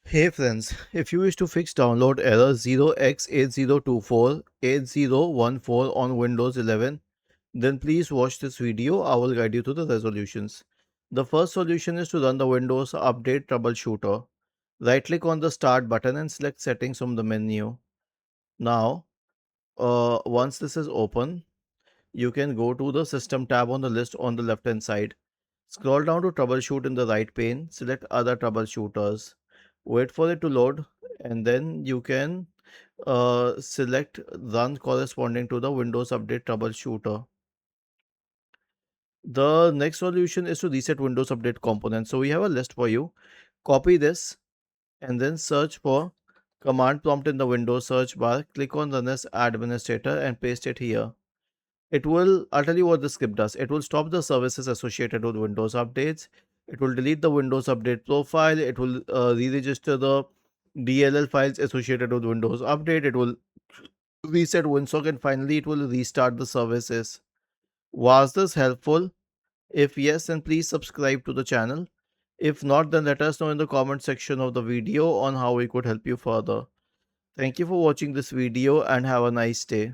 Hey friends, if you wish to fix download error 0x80248014 on Windows 11, then please watch this video. I will guide you to the resolutions. The first solution is to run the Windows Update Troubleshooter. Right click on the Start button and select Settings from the menu. Now, once this is open, you can go to the System tab on the list on the left hand side. Scroll down to Troubleshoot in the right pane, select Other Troubleshooters. Wait for it to load, and then you can select Run corresponding to the Windows Update Troubleshooter. The next solution is to reset Windows Update components. So we have a list for you. Copy this and then search for command prompt in the Windows search bar. Click on Run as Administrator and paste it here. I'll tell you what the script does. It will stop the services associated with Windows updates. It will delete the Windows update profile. It will re-register the DLL files associated with Windows update. It will reset WinSock, and finally it will restart the services. Was this helpful? If yes, then please subscribe to the channel. If not, then let us know in the comment section of the video on how we could help you further. Thank you for watching this video and have a nice day.